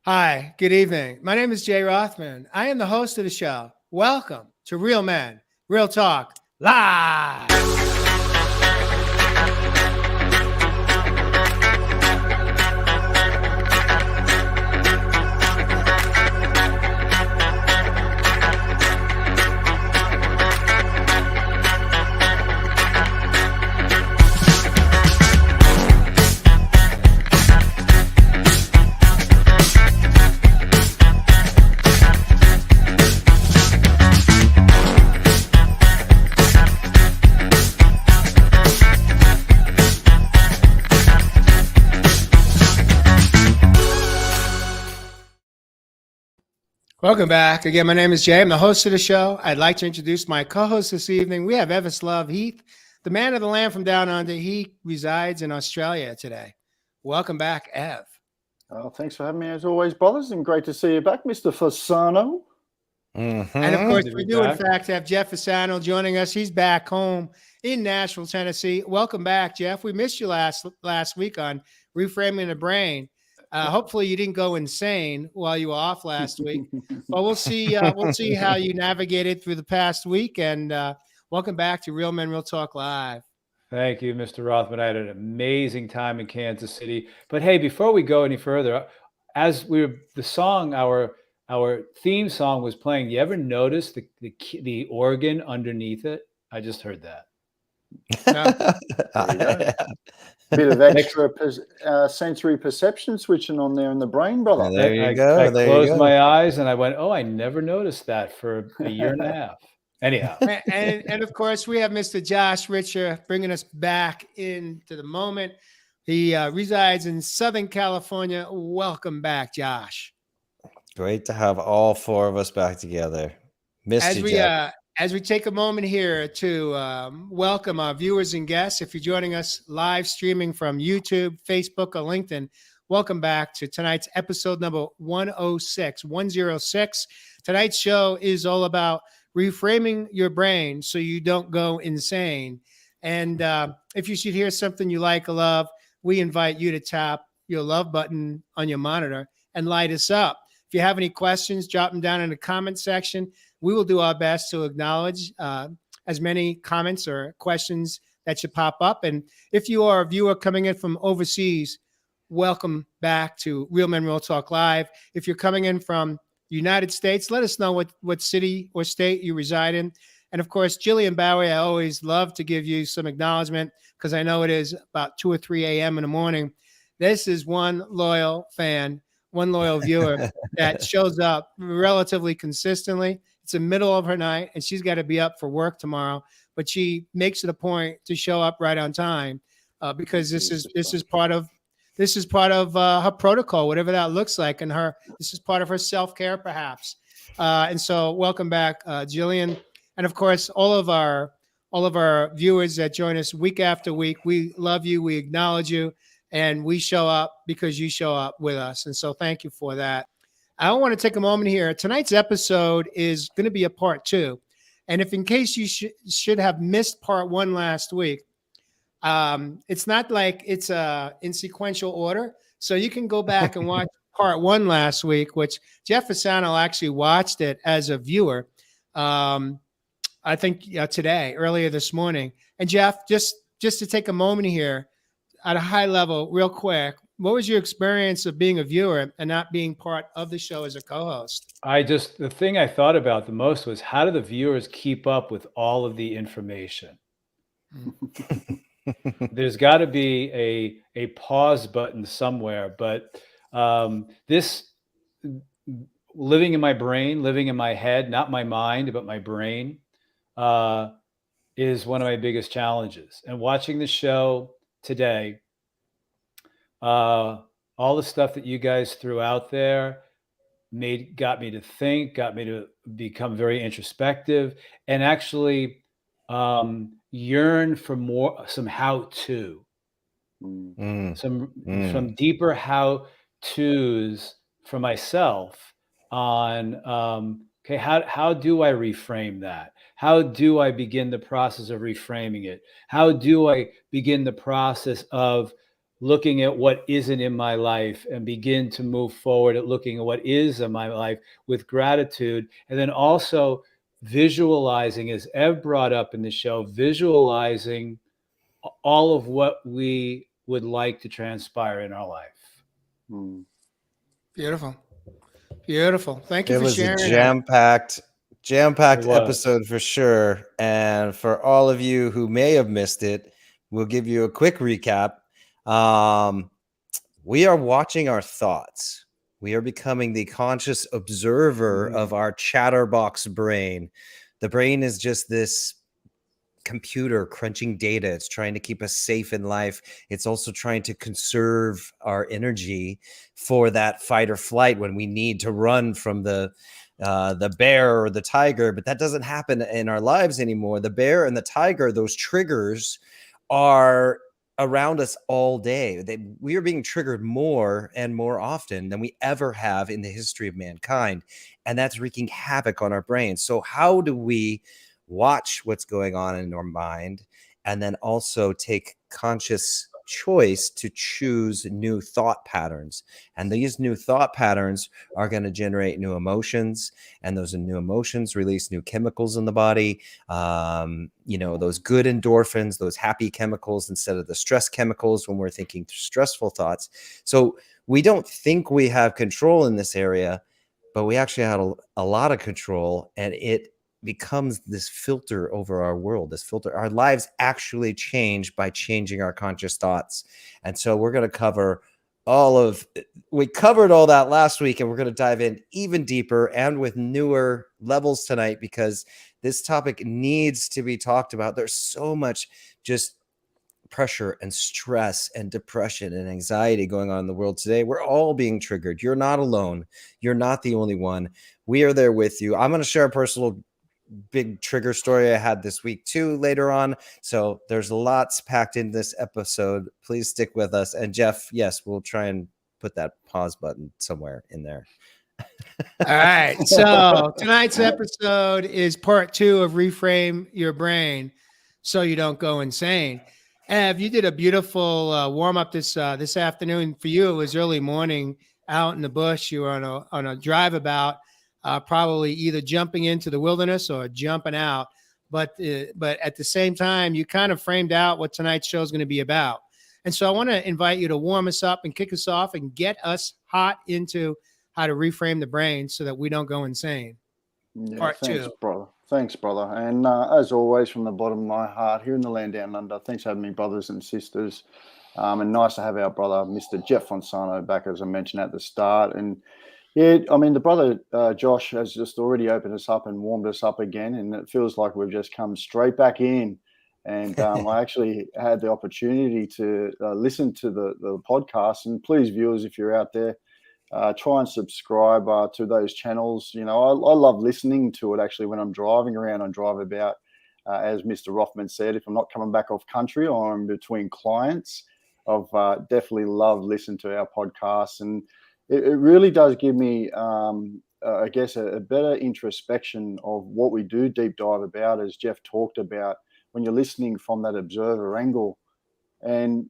Hi, good evening. My name is Jay Rothman. I am the host of the show. Welcome to Real Men, Real Talk, Live. Welcome back. Again, my name is Jay. I'm the host of the show. I'd like to introduce my co-host this evening. We have Evislav Heath, the man of the land from down under. He resides in Australia today. Welcome back, Ev. Oh, thanks for having me as always, brothers, and great to see you back, Mr. Fasano. And of course, we do in fact have Jeff Fasano joining us. He's back home in Nashville, Tennessee. Welcome back, Jeff. We missed you last week on Reframing the Brain. Hopefully you didn't go insane while you were off last week. But we'll see how you navigated through the past week. And welcome back to Real Men, Real Talk Live. Thank you, Mr. Rothman. I had an amazing time in Kansas City. But hey, before we go any further, as our theme song was playing, you ever notice the organ underneath it? I just heard that. Bit of extra sensory perception switching on there in the brain, brother. There you go. I closed my eyes and I went, oh, I never noticed that for a year and a half. Anyhow. And of course, we have Mr. Josh Richer bringing us back into the moment. He resides in Southern California. Welcome back, Josh. Great to have all four of us back together. As we take a moment here to welcome our viewers and guests, if you're joining us live streaming from YouTube, Facebook, or LinkedIn, welcome back to tonight's episode number 106. Tonight's show is all about reframing your brain so you don't go insane. And if you should hear something you like or love, we invite you to tap your love button on your monitor and light us up. If you have any questions, drop them down in the comment section. We will do our best to acknowledge as many comments or questions that should pop up. And if you are a viewer coming in from overseas, welcome back to Real Men Real Talk Live. If you're coming in from the United States, let us know what city or state you reside in. And of course, Jillian Bowie, I always love to give you some acknowledgement because I know it is about 2 or 3 a.m. in the morning. This is one loyal fan, one loyal viewer that shows up relatively consistently. It's the middle of her night, and she's got to be up for work tomorrow. But she makes it a point to show up right on time because this is part of her protocol, whatever that looks like, and this is part of her self-care, perhaps. And so, welcome back, Jillian, and of course, all of our viewers that join us week after week. We love you, we acknowledge you, and we show up because you show up with us. And so, thank you for that. I want to take a moment here. Tonight's episode is going to be a part 2. And if in case you should have missed part 1 last week, it's not like it's in sequential order. So you can go back and watch part 1 last week, which Jeff Fasano actually watched it as a viewer. I think earlier this morning. And Jeff, just to take a moment here at a high level, real quick, what was your experience of being a viewer and not being part of the show as a co-host? The thing I thought about the most was, how do the viewers keep up with all of the information? There's got to be a pause button somewhere, but this living in my brain, living in my head, not my mind, but my brain, is one of my biggest challenges. And watching the show today, all the stuff that you guys threw out there got me to think, got me to become very introspective, and actually yearn for some how-to, some deeper how-tos for myself on okay, how do I reframe that? How do I begin the process of reframing it? How do I begin the process of looking at what isn't in my life and begin to move forward at looking at what is in my life with gratitude. And then also visualizing, as Ev brought up in the show, visualizing all of what we would like to transpire in our life. Beautiful. Beautiful. Thank you It for was a sharing that. jam-packed It was. episode for sure. And for all of you who may have missed it, we'll give you a quick recap. We are watching our thoughts. We are becoming the conscious observer of our chatterbox brain. The brain is just this computer crunching data. It's trying to keep us safe in life. It's also trying to conserve our energy for that fight or flight when we need to run from the bear or the tiger. But that doesn't happen in our lives anymore. The bear and the tiger, those triggers are around us all day. We are being triggered more and more often than we ever have in the history of mankind. And that's wreaking havoc on our brains. So how do we watch what's going on in our mind and then also take conscious choice to choose new thought patterns? And these new thought patterns are going to generate new emotions, and those new emotions release new chemicals in the body, those good endorphins, those happy chemicals instead of the stress chemicals when we're thinking stressful thoughts. So we don't think we have control in this area, but we actually have a lot of control, and it becomes this filter over our world. This filter, our lives actually change by changing our conscious thoughts. And so we're going to cover we covered all that last week, and we're going to dive in even deeper and with newer levels tonight, because this topic needs to be talked about. There's so much just pressure and stress and depression and anxiety going on in the world today. We're all being triggered. You're not alone. You're not the only one. We are there with you. I'm going to share a personal big trigger story I had this week too later on. So there's lots packed in this episode. Please stick with us. And Jeff, yes, we'll try and put that pause button somewhere in there. All right. So tonight's episode is part 2 of Reframe Your Brain so you don't go insane. Ev, you did a beautiful warm up this afternoon. For you, it was early morning out in the bush. You were on a drive about, probably either jumping into the wilderness or jumping out. But at the same time, you kind of framed out what tonight's show is going to be about. And so I want to invite you to warm us up and kick us off and get us hot into how to reframe the brain so that we don't go insane. Yeah, Part thanks, 2. brother. Thanks, brother. And as always, from the bottom of my heart, here in the land down under, thanks for having me, brothers and sisters. And nice to have our brother, Mr. Jeff Fonsano, back, as I mentioned at the start. And yeah, I mean, the brother Josh has just already opened us up and warmed us up again, and it feels like we've just come straight back in. And I actually had the opportunity to listen to the podcast. And please, viewers, if you're out there, try and subscribe to those channels. You know, I love listening to it actually when I'm driving around on Drive About. As Mr. Rothman said, if I'm not coming back off country or I'm between clients, I've definitely loved listening to our podcasts. And it really does give me, I guess, a better introspection of what we do deep dive about, as Jeff talked about, when you're listening from that observer angle. And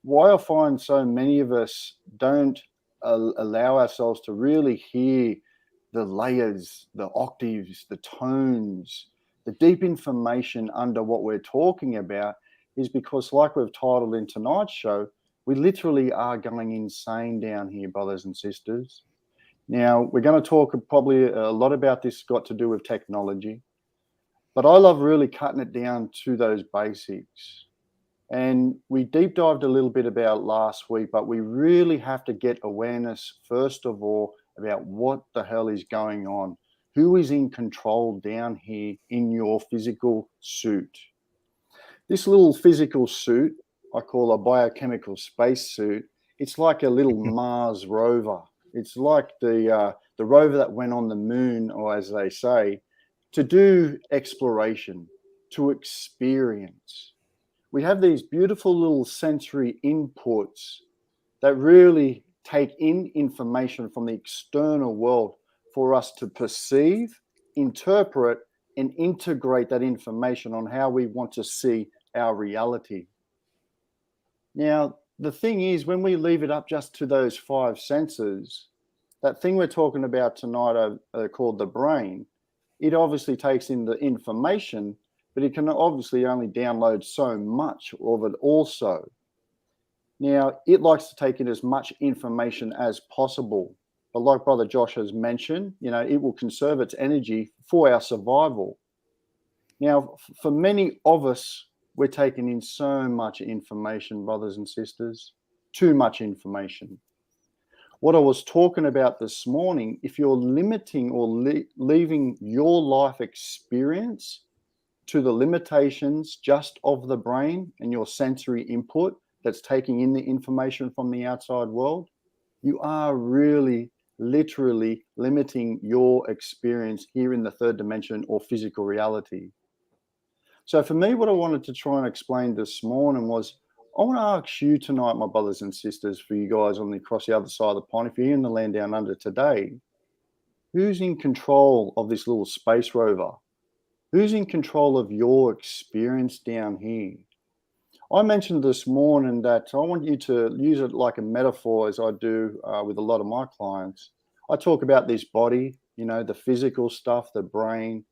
why I find so many of us don't allow ourselves to really hear the layers, the octaves, the tones, the deep information under what we're talking about is because, like we've titled in tonight's show, we literally are going insane down here, brothers and sisters. Now, we're going to talk probably a lot about this got to do with technology, but I love really cutting it down to those basics. And we deep dived a little bit about last week, but we really have to get awareness, first of all, about what the hell is going on. Who is in control down here in your physical suit? This little physical suit, I call a biochemical spacesuit. It's like a little Mars rover. It's like the rover that went on the moon, or as they say, to do exploration, to experience. We have these beautiful little sensory inputs that really take in information from the external world for us to perceive, interpret, and integrate that information on how we want to see our reality. Now, the thing is, when we leave it up just to those 5 senses, that thing we're talking about tonight called the brain, it obviously takes in the information, but it can obviously only download so much of it also. Now, it likes to take in as much information as possible. But like Brother Josh has mentioned, it will conserve its energy for our survival. Now, for many of us, we're taking in so much information, brothers and sisters, too much information. What I was talking about this morning, if you're limiting or leaving your life experience to the limitations just of the brain and your sensory input that's taking in the information from the outside world, you are really literally limiting your experience here in the third dimension or physical reality. So for me, what I wanted to try and explain this morning was, I want to ask you tonight, my brothers and sisters, for you guys across the other side of the pond, if you're in the land down under today, who's in control of this little space rover? Who's in control of your experience down here? I mentioned this morning that I want you to use it like a metaphor, as I do with a lot of my clients. I talk about this body, the physical stuff, the brain,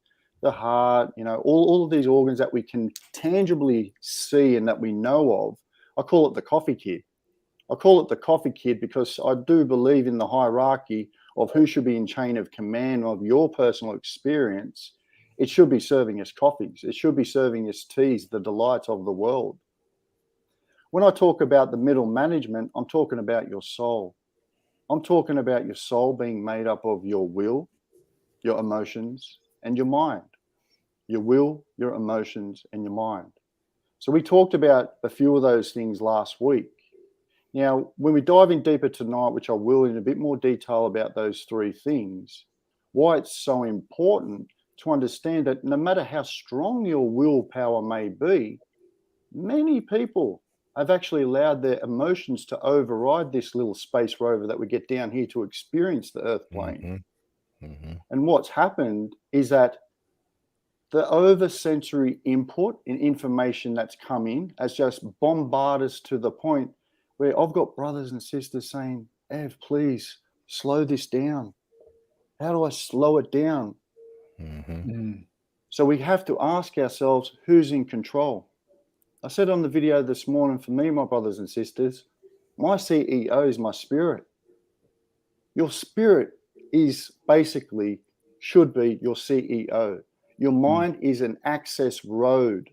the heart, all of these organs that we can tangibly see and that we know of. I call it the coffee kid. I call it the coffee kid because I do believe in the hierarchy of who should be in chain of command of your personal experience. It should be serving us coffees. It should be serving us teas, the delights of the world. When I talk about the middle management, I'm talking about your soul. I'm talking about your soul being made up of your will, your emotions, and your mind. Your will, your emotions, and your mind. So we talked about a few of those things last week. Now, when we dive in deeper tonight, which I will in a bit more detail about those 3 things, why it's so important to understand that no matter how strong your willpower may be, many people have actually allowed their emotions to override this little space rover that we get down here to experience the earth plane. And what's happened is that the over-sensory input and information that's come in has just bombarded us to the point where I've got brothers and sisters saying, Ev, please slow this down. How do I slow it down? So we have to ask ourselves, who's in control? I said on the video this morning, for me, my brothers and sisters, my CEO is my spirit. Your spirit is basically, should be your CEO. Your mind is an access road.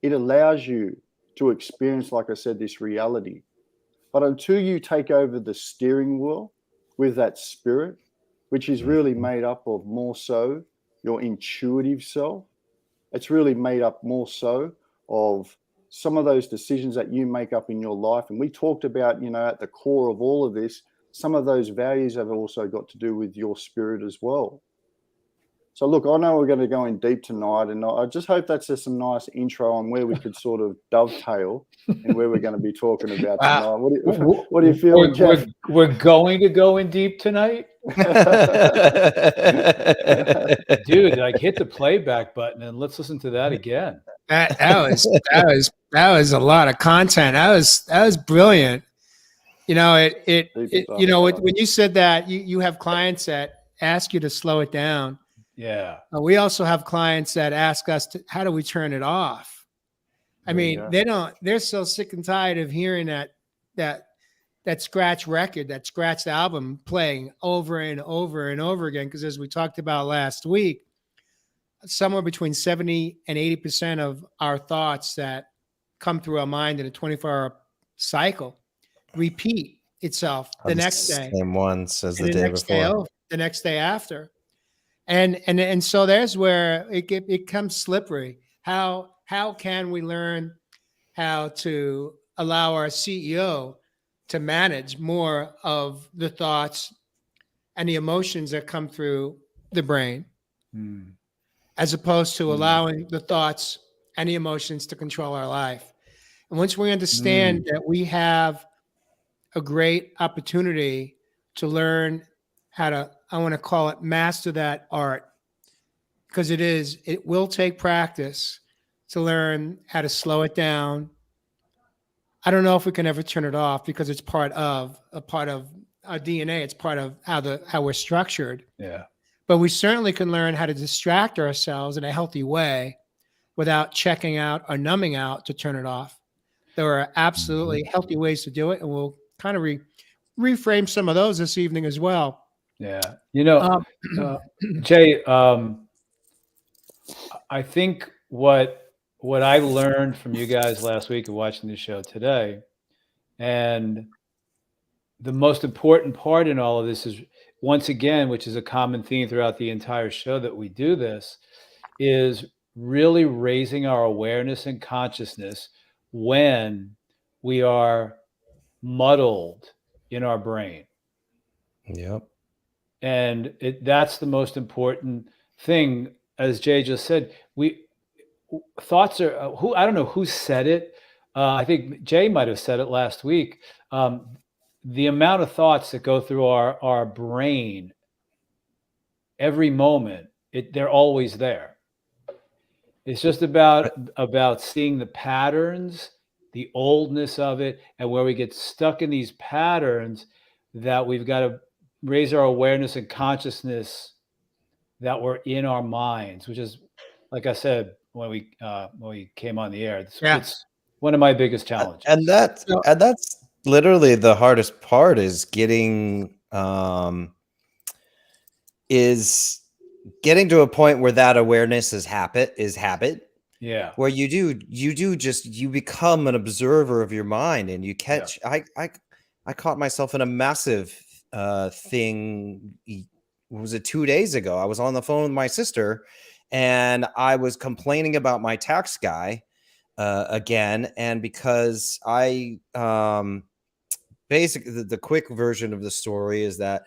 It allows you to experience, like I said, this reality. But until you take over the steering wheel with that spirit, which is really made up of more so your intuitive self, it's really made up more so of some of those decisions that you make up in your life. And we talked about, at the core of all of this, some of those values have also got to do with your spirit as well. So look, I know we're going to go in deep tonight, and I just hope that's just some nice intro on where we could sort of dovetail and where we're going to be talking about tonight. What do you feel, Jeff? We're going to go in deep tonight? Dude, hit the playback button and let's listen to that again. That was a lot of content. That was brilliant. When you said that you have clients that ask you to slow it down. Yeah. We also have clients that ask us how do we turn it off? I mean, they're so sick and tired of hearing that scratch record, that scratched album playing over and over and over again. Because as we talked about last week, somewhere between 70 and 80% of our thoughts that come through our mind in a 24-hour cycle repeat itself the next day. Same ones as the day before. The next day after. And so there's where it becomes slippery. How can we learn how to allow our CEO to manage more of the thoughts and the emotions that come through the brain, as opposed to allowing the thoughts and the emotions to control our life? And once we understand that we have a great opportunity to learn how to, I want to call it, master that art, because it will take practice to learn how to slow it down, I don't know if we can ever turn it off because it's part of our DNA. It's part of how we're structured. Yeah. But we certainly can learn how to distract ourselves in a healthy way without checking out or numbing out to turn it off. There are absolutely healthy ways to do it, and we'll kind of reframe some of those this evening as well. Yeah. You know, Jay, I think what I learned from you guys last week and watching the show today, and the most important part in all of this is, once again, which is a common theme throughout the entire show that we do this, is really raising our awareness and consciousness when we are muddled in our brain. Yep. And that's the most important thing. As Jay just said, thoughts are I don't know who said it. I think Jay might have said it last week. The amount of thoughts that go through our brain every moment, they're always there. It's just about seeing the patterns, the oldness of it, and where we get stuck in these patterns, that we've got to raise our awareness and consciousness that we're in our minds, which is, like I said, when we came on the air, it's one of my biggest challenges. And that's literally the hardest part, is getting to a point where that awareness is habit. Yeah. Where you become an observer of your mind, and you catch. Yeah. I caught myself in a massive thing. Was it 2 days ago? I was on the phone with my sister, and I was complaining about my tax guy again. And because basically the quick version of the story is that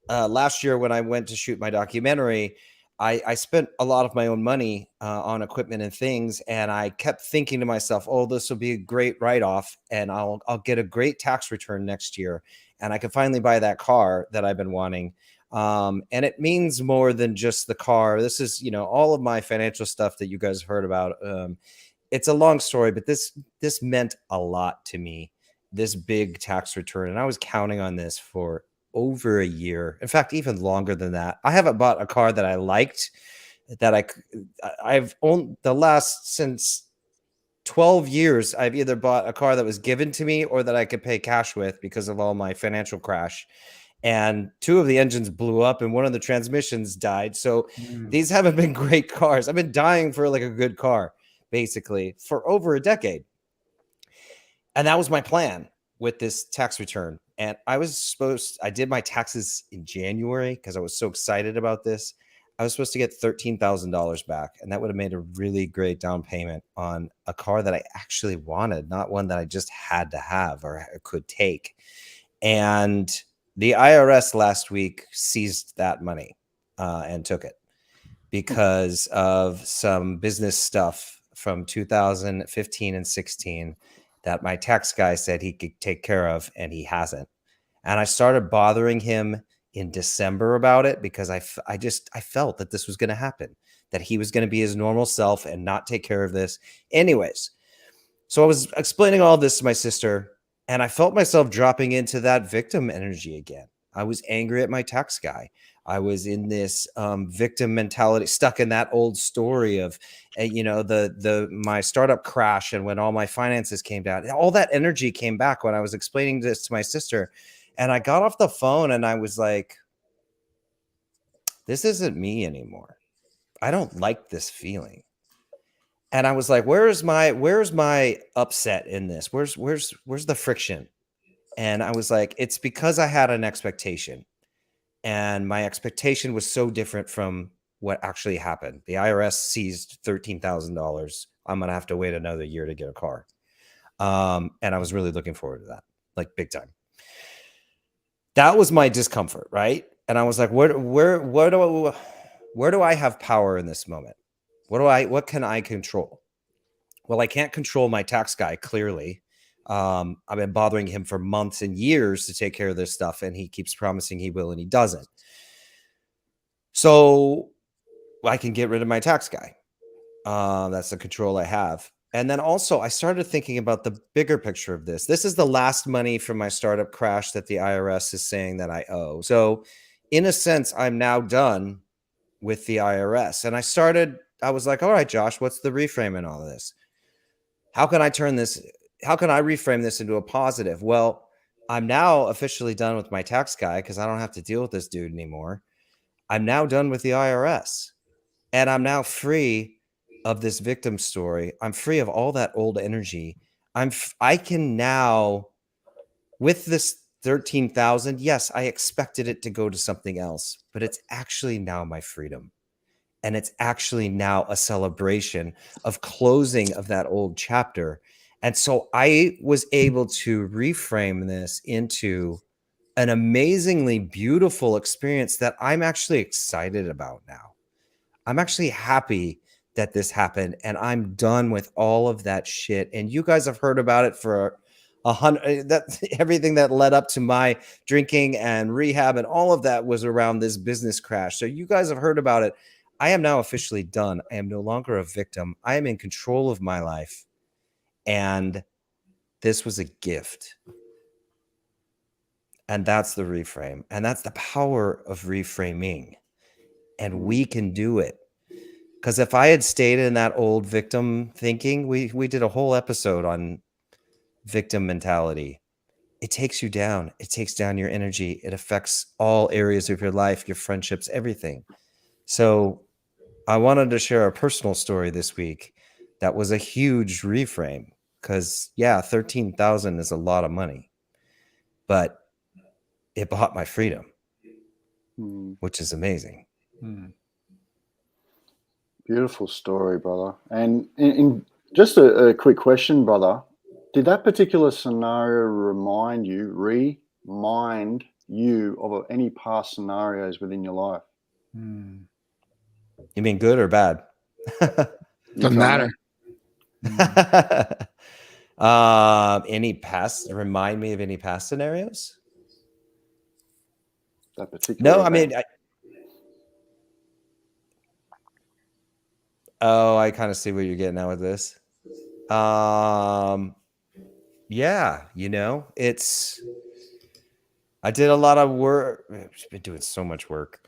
last year when I went to shoot my documentary, I spent a lot of my own money on equipment and things, and I kept thinking to myself, "Oh, this will be a great write-off, and I'll get a great tax return next year, and I can finally buy that car that I've been wanting." And it means more than just the car. This is, all of my financial stuff that you guys heard about. It's a long story, but this meant a lot to me, this big tax return, and I was counting on this for over a year. In fact, even longer than that. I haven't bought a car that I liked, that I've owned since 12 years. I've either bought a car that was given to me or that I could pay cash with because of all my financial crash. And 2 of the engines blew up and one of the transmissions died. So these haven't been great cars. I've been dying for like a good car, basically, for over a decade. And that was my plan with this tax return. And I did my taxes in January because I was so excited about this. I was supposed to get $13,000 back, and that would have made a really great down payment on a car that I actually wanted, not one that I just had to have or could take. And the IRS last week seized that money and took it because of some business stuff from 2015 and 16 that my tax guy said he could take care of, and he hasn't. And I started bothering him in December about it because I felt that this was going to happen, that he was going to be his normal self and not take care of this. Anyways, so I was explaining all this to my sister, and I felt myself dropping into that victim energy again. I was angry at my tax guy. I was in this victim mentality, stuck in that old story of, my startup crash and when all my finances came down. All that energy came back when I was explaining this to my sister. And I got off the phone and I was like, this isn't me anymore. I don't like this feeling. And I was like, where's my upset in this? Where's the friction? And I was like, it's because I had an expectation. And my expectation was so different from what actually happened. The IRS seized $13,000. I'm going to have to wait another year to get a car. And I was really looking forward to that, like big time. That was my discomfort, right? And I was like, where do I have power in this moment? What can I control? Well, I can't control my tax guy, clearly. I've been bothering him for months and years to take care of this stuff, and he keeps promising he will, and he doesn't. So I can get rid of my tax guy. That's the control I have. And then also I started thinking about the bigger picture of this. This is the last money from my startup crash that the IRS is saying that I owe. So in a sense, I'm now done with the IRS. And I was like, all right, Josh, what's the reframe in all of this? How can I reframe this into a positive? Well, I'm now officially done with my tax guy because I don't have to deal with this dude anymore. I'm now done with the IRS. And I'm now free of this victim story. I'm free of all that old energy. I can now, with this 13,000, yes, I expected it to go to something else, but it's actually now my freedom. And it's actually now a celebration of closing of that old chapter. And so I was able to reframe this into an amazingly beautiful experience that I'm actually excited about now. I'm actually happy that this happened, and I'm done with all of that shit. And you guys have heard about it for 100. That everything that led up to my drinking and rehab and all of that was around this business crash. So you guys have heard about it. I am now officially done. I am no longer a victim. I am in control of my life, and this was a gift. And that's the reframe, and that's the power of reframing. And we can do it. Because if I had stayed in that old victim thinking, we did a whole episode on victim mentality. It takes you down. It takes down your energy. It affects all areas of your life, your friendships, everything. So I wanted to share a personal story this week that was a huge reframe. Because, yeah, 13,000 is a lot of money. But it bought my freedom, which is amazing. Beautiful story, brother. And in just a quick question, brother, did that particular scenario remind you of any past scenarios within your life? You mean good or bad? Doesn't matter. Remind me of any past scenarios? That particular No, event? I mean, I kind of see what you're getting at with this. Yeah, I did a lot of work. I've been doing so much work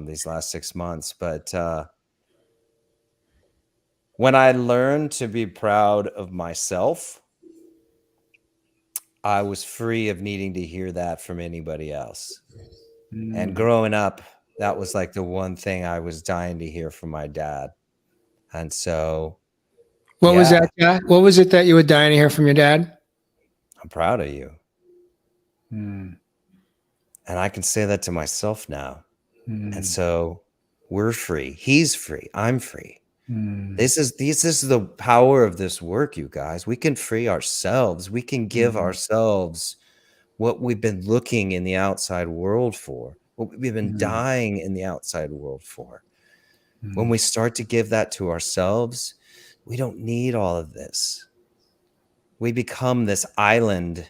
these last 6 months, but when I learned to be proud of myself, I was free of needing to hear that from anybody else. And growing up, that was like the one thing I was dying to hear from my dad. And so What was that, Jack? What was it that you were dying to hear from your dad? I'm proud of you. And I can say that to myself now. And so we're free. He's free. I'm free. This is the power of this work, you guys. We can free ourselves. We can give ourselves what we've been looking in the outside world for, what we've been dying in the outside world for. When we start to give that to ourselves, we don't need all of this. We become this island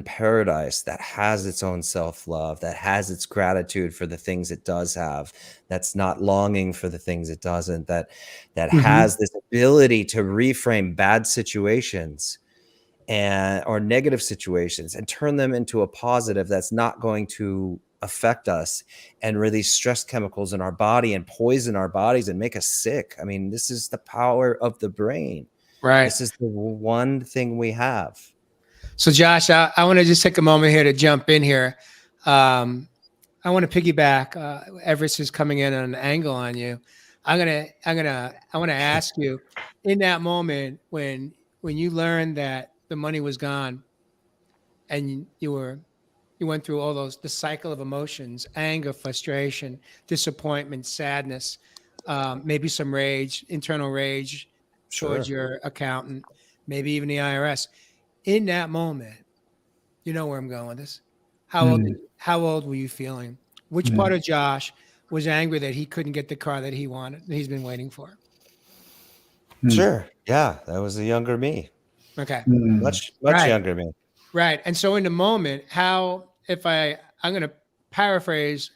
paradise that has its own self-love, that has its gratitude for the things it does have, that's not longing for the things it doesn't, that has this ability to reframe bad situations or negative situations and turn them into a positive that's not going to affect us and release stress chemicals in our body and poison our bodies and make us sick. I mean, this is the power of the brain. Right. This is the one thing we have. So Josh, I want to just take a moment here to jump in here. I want to piggyback. Everest is coming in on an angle on you. I want to ask you, in that moment when you learned that the money was gone and you went through all the cycle of emotions, anger, frustration, disappointment, sadness, maybe some rage, internal rage towards your accountant, maybe even the IRS. In that moment, you know where I'm going with this. How old were you feeling? Which part of Josh was angry that he couldn't get the car that he wanted, that he's been waiting for? Sure. Yeah, that was a younger me. Okay. Much younger me. Right. And so in the moment, I'm going to paraphrase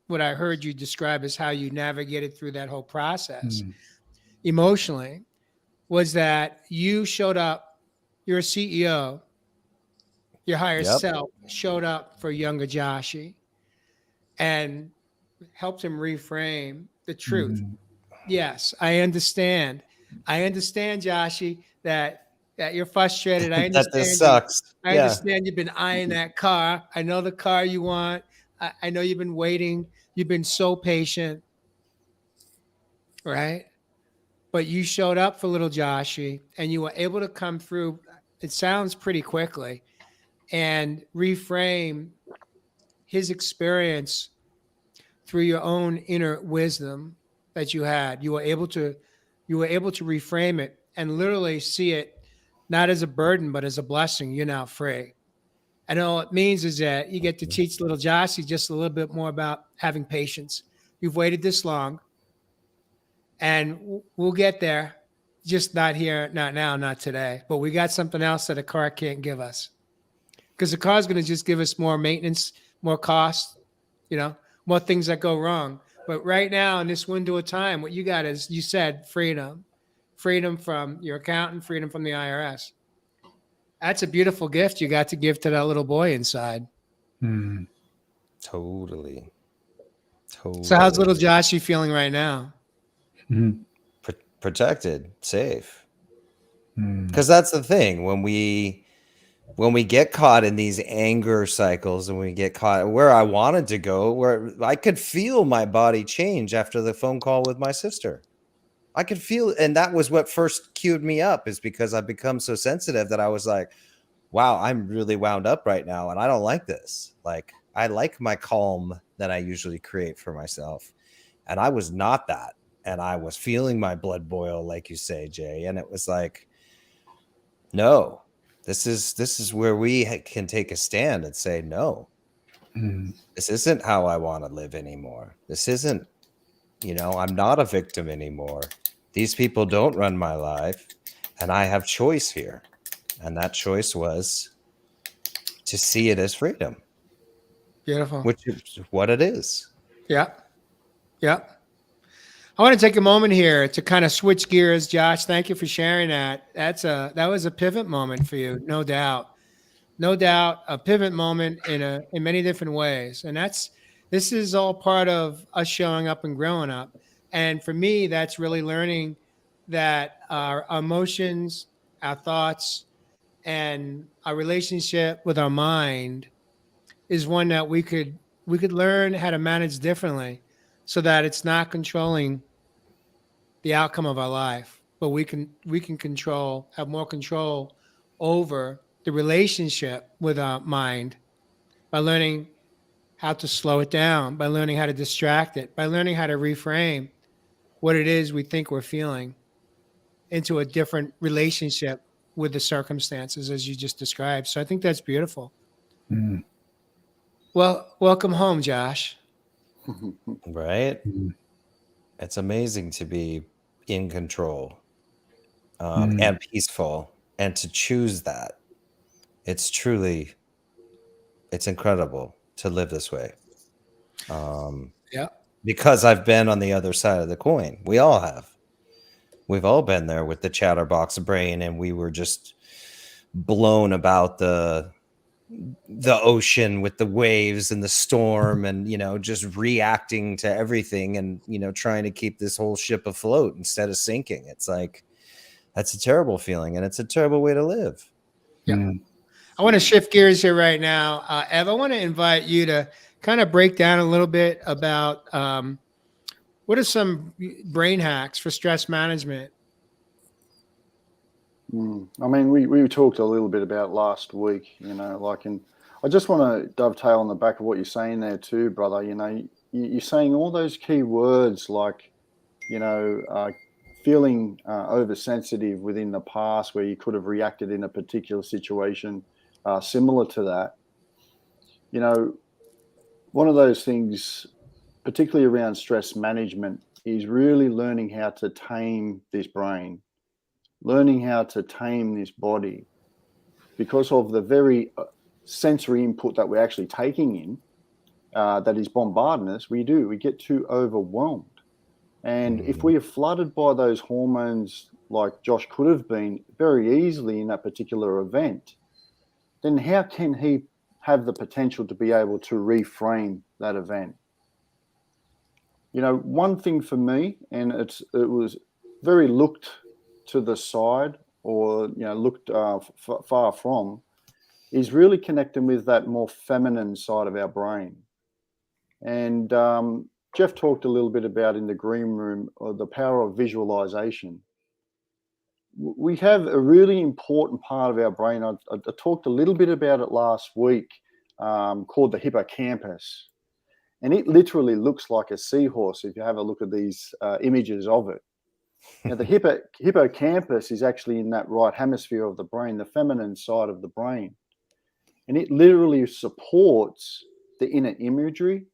what I heard you describe as how you navigated through that whole process emotionally. was that you showed up, you're a CEO, your higher Yep. self showed up for younger Joshy and helped him reframe the truth. Mhm. Yes, I understand. I understand, Joshy, that you're frustrated. I That this understand you. sucks. I Yeah. understand you've been eyeing that car. I know the car you want. I know you've been waiting. You've been so patient, right? But you showed up for little Joshy and you were able to come through, it sounds pretty quickly, and reframe his experience through your own inner wisdom that you had. You were able to reframe it and literally see it not as a burden, but as a blessing. You're now free. And all it means is that you get to teach little Joshy just a little bit more about having patience. You've waited this long, and we'll get there. Just not here, not now, not today. But we got something else that a car can't give us, because the car's going to just give us more maintenance, more cost, more things that go wrong. But right now, in this window of time, what you got is, you said, freedom from your accountant, freedom from the IRS. That's a beautiful gift you got to give to that little boy inside. Mhm. Totally. So how's little Joshy feeling right now? Mhm. Protected, safe. Mhm. Because that's the thing, when we get caught in these anger cycles, and we get caught where I wanted to go, where I could feel my body change after the phone call with my sister. I could feel, and that was what first cued me up, is because I've become so sensitive that I was like, wow, I'm really wound up right now, and I don't like this. Like, I like my calm that I usually create for myself, and I was not that. And I was feeling my blood boil, like you say, Jay. And it was like, no, this is where we can take a stand and say, no, Mhm. this isn't how I want to live anymore. This isn't, I'm not a victim anymore. These people don't run my life, and I have choice here. And that choice was to see it as freedom, Beautiful. which is what it is. Yeah. Yeah. I want to take a moment here to kind of switch gears. Josh, thank you for sharing that. That was a pivot moment for you, no doubt. No doubt, a pivot moment in many different ways. And this is all part of us showing up and growing up. And for me, that's really learning that our emotions, our thoughts, and our relationship with our mind is one that we could learn how to manage differently, so that it's not controlling the outcome of our life, but we can have more control over the relationship with our mind by learning how to slow it down, by learning how to distract it, by learning how to reframe what it is we think we're feeling into a different relationship with the circumstances, as you just described. So I think that's beautiful. Mhm. Well, welcome home, Josh. Right? Mhm. It's amazing to be in control, Mhm. and peaceful, and to choose that. It's incredible to live this way. Yeah. Because I've been on the other side of the coin. We all have. We've all been there with the chatterbox brain, and we were just blown about the ocean with the waves and the storm, and just reacting to everything, and trying to keep this whole ship afloat instead of sinking. It's like, that's a terrible feeling, and it's a terrible way to live. Yeah. Mhm. I want to shift gears here right now. Ev, I want to invite you to kind of break down a little bit about what are some brain hacks for stress management. I mean, we talked a little bit about last week, and I just want to dovetail on the back of what you're saying there too, brother. You're saying all those key words like, feeling oversensitive within the past where you could have reacted in a particular situation similar to that. One of those things, particularly around stress management, is really learning how to tame this brain, learning how to tame this body, because of the very sensory input that we're actually taking in, that is bombarding us. We get too overwhelmed. And if we are flooded by those hormones like Josh could have been very easily in that particular event, then how can he have the potential to be able to reframe that event? You know, one thing for me, and it was very looked to the side, or, you know, looked far from, is really connecting with that more feminine side of our brain. And Jeff talked a little bit about in the green room the power of visualization. We have a really important part of our brain. I talked a little bit about it last week, called the hippocampus. And it literally looks like a seahorse if you have a look at these images of it. Now, the hippocampus is actually in that right hemisphere of the brain, the feminine side of the brain. And it literally supports the inner imagery,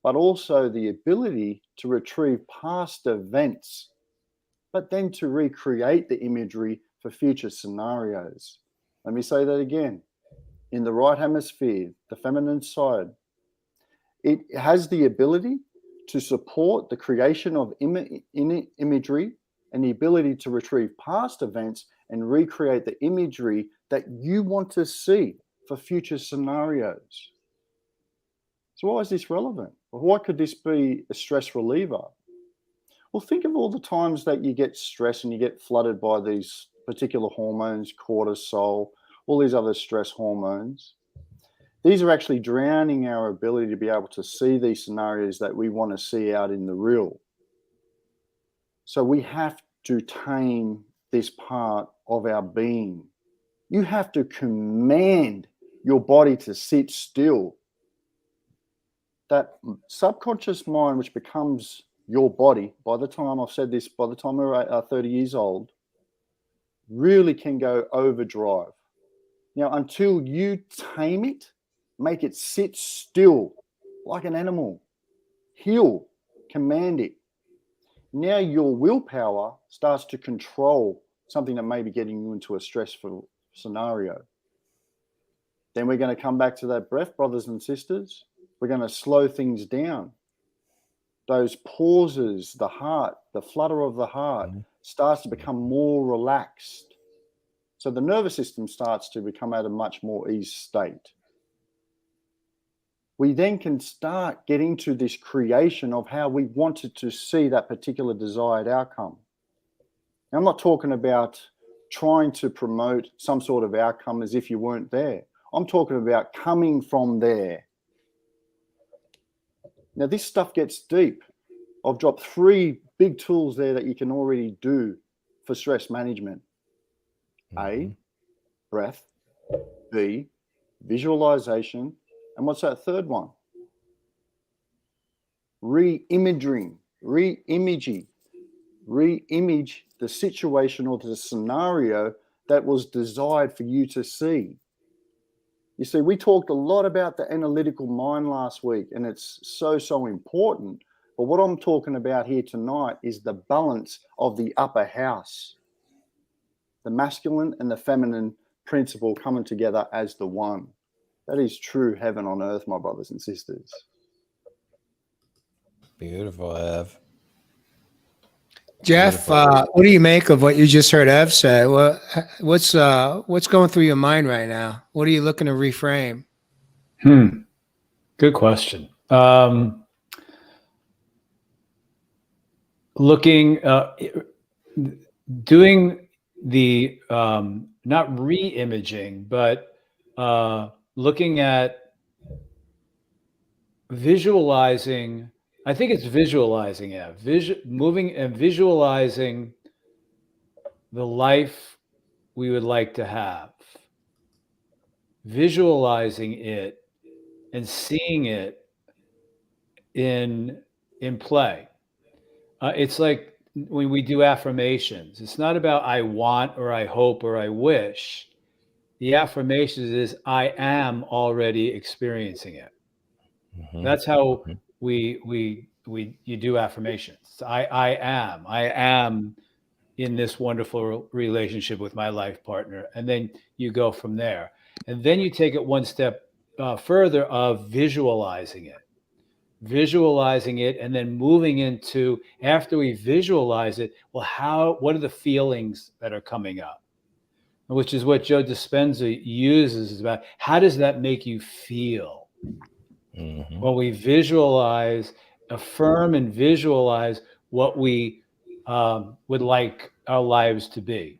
but also the ability to retrieve past events, but then to recreate the imagery for future scenarios. Let me say that again. In the right hemisphere, the feminine side, it has the ability to support the creation of inner imagery and the ability to retrieve past events and recreate the imagery that you want to see for future scenarios. So why is this relevant? Well, why could this be a stress reliever? Well, think of all the times that you get stressed and you get flooded by these particular hormones, cortisol, all these other stress hormones. These are actually drowning our ability to be able to see these scenarios that we want to see out in the real. So we have to tame this part of our being. You have to command your body to sit still. That subconscious mind, which becomes your body, by the time I've said this, by the time we're 30 years old, really can go overdrive. Now, until you tame it, make it sit still like an animal, heal, command it. Now your willpower starts to control something that may be getting you into a stressful scenario. Then we're going to come back to that breath, brothers and sisters. We're going to slow things down. Those pauses, the heart, the flutter of the heart starts to become more relaxed. So the nervous system starts to become at a much more ease state. We then can start getting to this creation of how we wanted to see that particular desired outcome. Now, I'm not talking about trying to promote some sort of outcome as if you weren't there. I'm talking about coming from there. Now, this stuff gets deep. I've dropped 3 big tools there that you can already do for stress management. A, breath. B, visualization. And what's that third one? Re-imaging. Re-image the situation or the scenario that was desired for you to see. You see, we talked a lot about the analytical mind last week, and it's so important. But what I'm talking about here tonight is the balance of the upper house, the masculine and the feminine principle coming together as the one. That is true heaven on earth, my brothers and sisters. Beautiful, Ev. Jeff, what do you make of what you just heard Ev say? What's going through your mind right now? What are you looking to reframe? Good question. Doing the not re-imaging, but looking at visualizing. I think it's visualizing, moving and visualizing the life we would like to have, visualizing it and seeing it in play. It's like when we do affirmations, it's not about I want or I hope or I wish. The affirmations is I am already experiencing it. That's how you do affirmations. I am in this wonderful relationship with my life partner, and then you go from there, and then you take it one step further of visualizing it. visualizing it, and then moving into, after we visualize it, well, what are the feelings that are coming up? Which is what Joe Dispenza uses, is about how does that make you feel? Mhm. When we visualize, affirm and visualize what we would like our lives to be.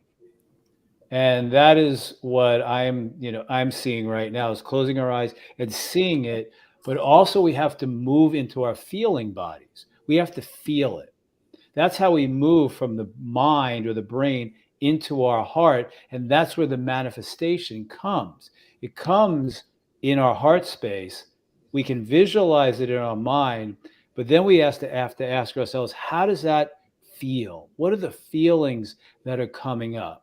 And that is what I'm seeing right now, is closing our eyes and seeing it. But also we have to move into our feeling bodies. We have to feel it. That's how we move from the mind or the brain into our heart. And that's where the manifestation comes. It comes in our heart space. We can visualize it in our mind, but then we have to ask ourselves, how does that feel? What are the feelings that are coming up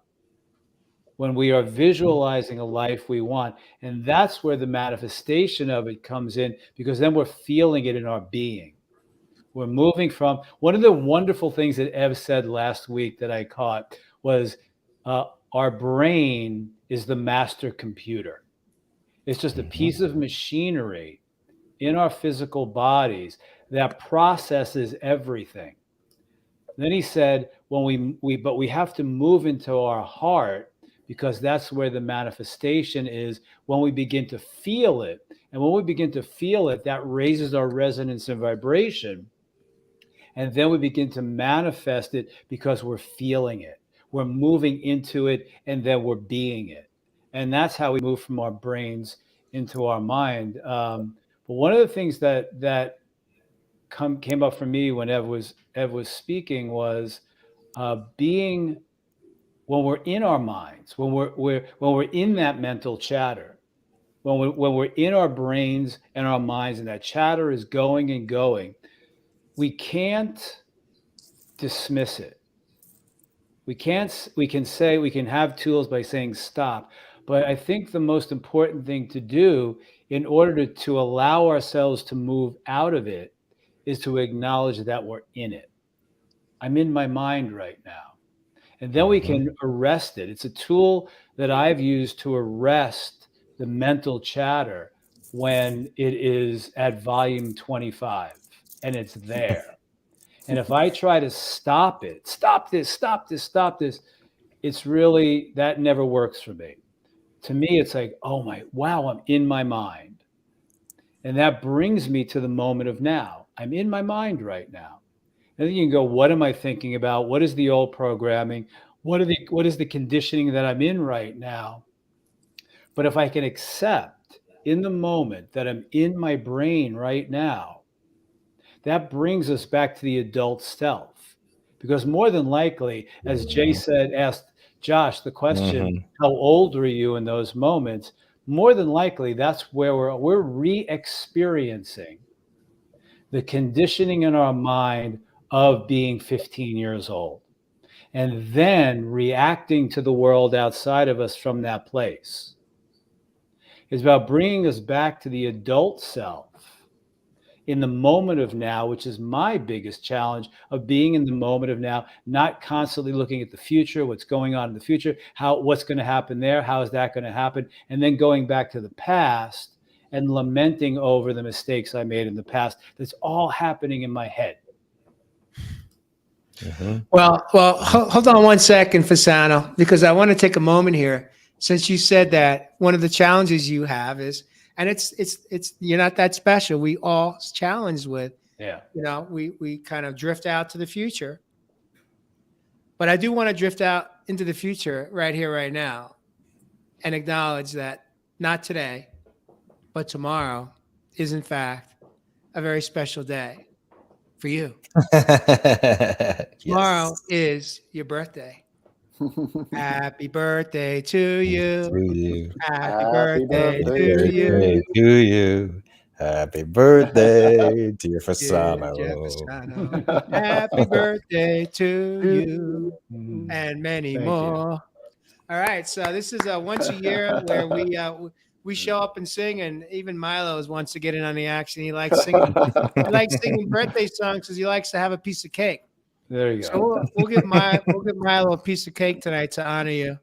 when we are visualizing a life we want? And that's where the manifestation of it comes in, because then we're feeling it in our being. We're moving from, one of the wonderful things that Ev said last week that I caught was our brain is the master computer. It's just a piece of machinery in our physical bodies that processes everything. Then he said, but we have to move into our heart, because that's where the manifestation is, when we begin to feel it. And when we begin to feel it, that raises our resonance and vibration. And then we begin to manifest it, because we're feeling it. We're moving into it, and then we're being it. And that's how we move from our brains into our mind. But one of the things that came up for me when Ev was speaking was being, when we're in our minds, when we're in that mental chatter, when we're in our brains and our minds, and that chatter is going and going, we can't dismiss it. We can have tools by saying stop, but I think the most important thing to do in order to allow ourselves to move out of it is to acknowledge that we're in it. I'm in my mind right now. And then we can arrest it. It's a tool that I've used to arrest the mental chatter when it is at volume 25 and it's there. And if I try to stop it, stop this, it's really, that never works for me. To me, it's like, wow, I'm in my mind. And that brings me to the moment of now. I'm in my mind right now. And then you can go, what am I thinking about? What is the old programming? What is the conditioning that I'm in right now? But if I can accept in the moment that I'm in my brain right now, that brings us back to the adult self. Because more than likely, as Jay said, asked Josh the question, how old were you in those moments? More than likely, that's where we're re-experiencing the conditioning in our mind of being 15 years old, and then reacting to the world outside of us from that place. It's about bringing us back to the adult self in the moment of now, which is my biggest challenge, of being in the moment of now, not constantly looking at the future, what's going on in the future, what's going to happen there, how is that going to happen, and then going back to the past and lamenting over the mistakes I made in the past. That's all happening in my head. Well, hold on one second, Fasano, because I want to take a moment here. Since you said that, one of the challenges you have is, and it's you're not that special. We all challenged with, we kind of drift out to the future. But I do want to drift out into the future right here, right now, and acknowledge that not today, but tomorrow is in fact a very special day for you. Tomorrow is your birthday. Happy birthday to you. Happy birthday to you. Happy birthday, dear Fasano. Happy birthday to you, and many more. All right, so this is once a year where we show up and sing, and even Milo wants to get in on the action. He likes singing. He likes singing birthday songs because he likes to have a piece of cake. There you go. So we'll give Milo a piece of cake tonight to honor you.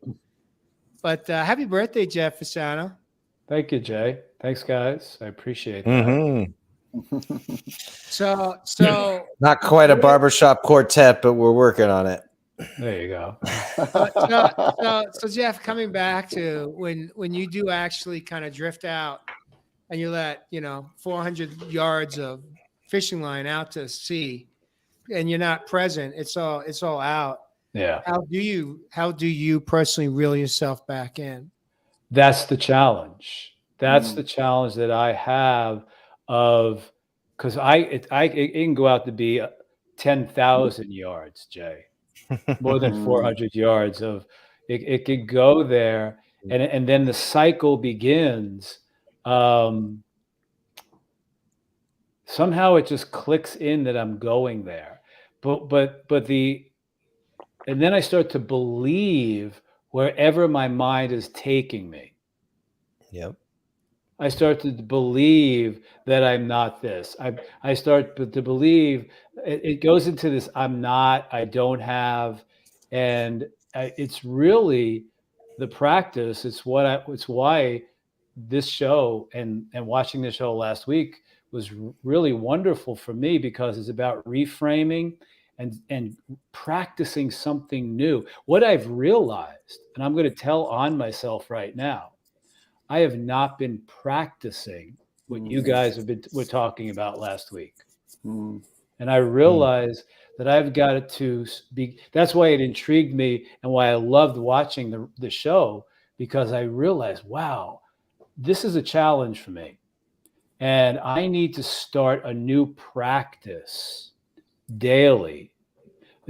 But happy birthday, Jeff Fasano. Thank you, Jay. Thanks, guys. I appreciate that. So Not quite a barbershop quartet, but we're working on it. There you go. so Jeff, coming back to when you do actually kind of drift out and you let 400 yards of fishing line out to sea, and you're not present, it's all out. Yeah. How do you personally reel yourself back in? That's the challenge. That's the challenge that I have of, because it can go out to be 10,000 yards, Jay, more than 400 yards of it could go there, and then the cycle begins. Somehow it just clicks in that I'm going there, and then I start to believe wherever my mind is taking me. Yep. I start to believe that I'm not this. I start to believe it goes into this I'm not, I don't have, and it's really the practice. It's why this show and watching this show last week was really wonderful for me, because it's about reframing and practicing something new. What I've realized, and I'm going to tell on myself right now, I have not been practicing what you guys were talking about last week. And I realized that I've got it to be, that's why it intrigued me and why I loved watching the show, because I realized, wow, this is a challenge for me. And I need to start a new practice daily.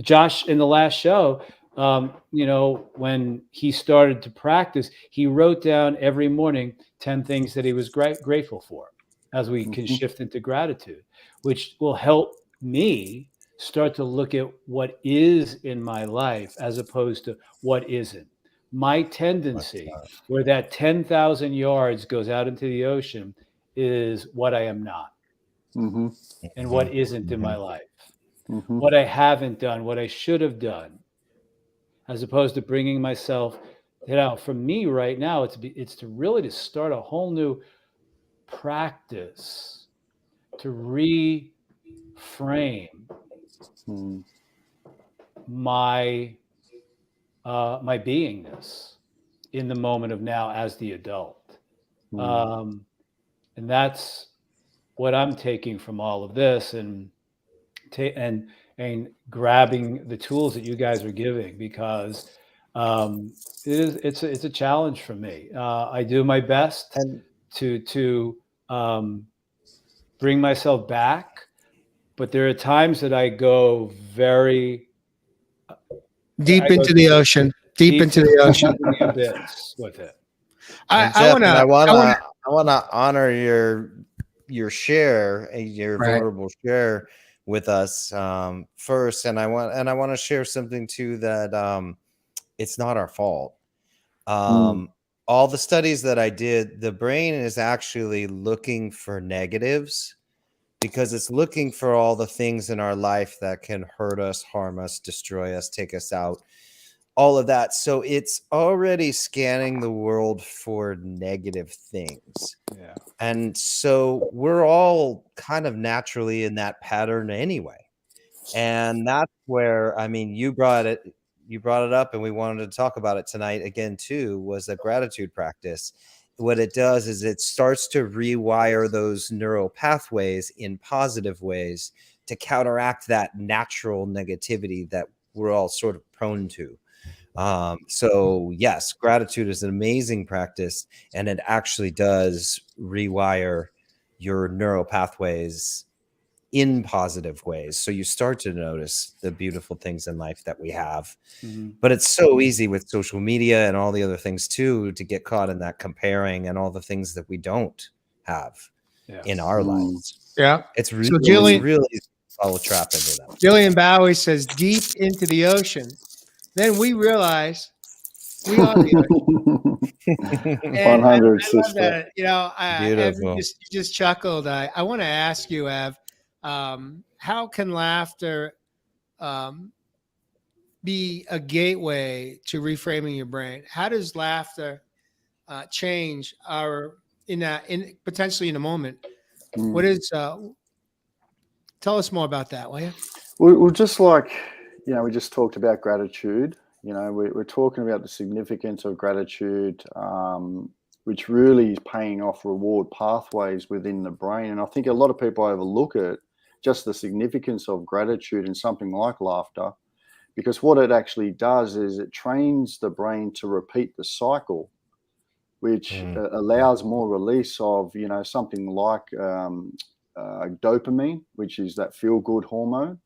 Josh, in the last show, when he started to practice, he wrote down every morning 10 things that he was grateful for, as we can shift into gratitude, which will help me start to look at what is in my life as opposed to what isn't. My tendency, where that 10,000 yards goes out into the ocean, is what I am not and what isn't in my life. What I haven't done, what I should have done, as opposed to bringing myself, for me right now, it's to really to start a whole new practice to reframe my my beingness in the moment of now as the adult. And that's what I'm taking from all of this, and grabbing the tools that you guys are giving, because it's a challenge for me. I do my best to bring myself back, but there are times that I go very deep into the ocean into the abyss with it. I want to honor your share, your vulnerable share with us first, and I want to share something too, that it's not our fault. All the studies that I did, the brain is actually looking for negatives, because it's looking for all the things in our life that can hurt us, harm us, destroy us, take us out, all of that. So it's already scanning the world for negative things. Yeah. And so we're all kind of naturally in that pattern anyway. And that's where, I mean, you brought it up, and we wanted to talk about it tonight again too, was a gratitude practice. What it does is it starts to rewire those neural pathways in positive ways to counteract that natural negativity that we're all sort of prone to. So yes, gratitude is an amazing practice, and it actually does rewire your neural pathways in positive ways. So you start to notice the beautiful things in life that we have. But it's so easy with social media and all the other things too, to get caught in that comparing and all the things that we don't have in our lives. Yeah. It's really, so really fall a trap into them. Jillian Bowie says deep into the ocean. Then we realize we are the ocean. And 100, I love that. Ev, Beautiful. you just chuckled. I want to ask you, Ev, how can laughter be a gateway to reframing your brain? How does laughter change potentially in a moment? What is, tell us more about that, will you? Well, just like, we just talked about gratitude. We're talking about the significance of gratitude, which really is paying off reward pathways within the brain. And I think a lot of people overlook it, just the significance of gratitude in something like laughter, because what it actually does is it trains the brain to repeat the cycle, which allows more release of, something like dopamine, which is that feel-good hormone.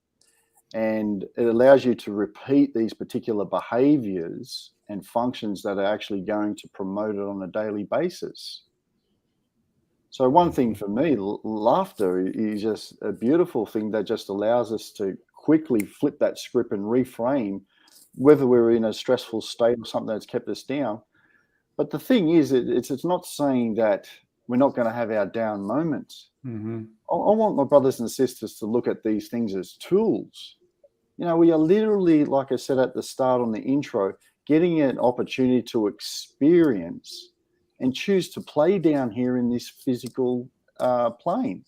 And it allows you to repeat these particular behaviors and functions that are actually going to promote it on a daily basis. So one thing for me, laughter is just a beautiful thing that just allows us to quickly flip that script and reframe, whether we're in a stressful state or something that's kept us down. But the thing is, it's not saying that we're not going to have our down moments. Mm-hmm. I want my brothers and sisters to look at these things as tools. We are literally, like I said at the start on the intro, getting an opportunity to experience and choose to play down here in this physical plane.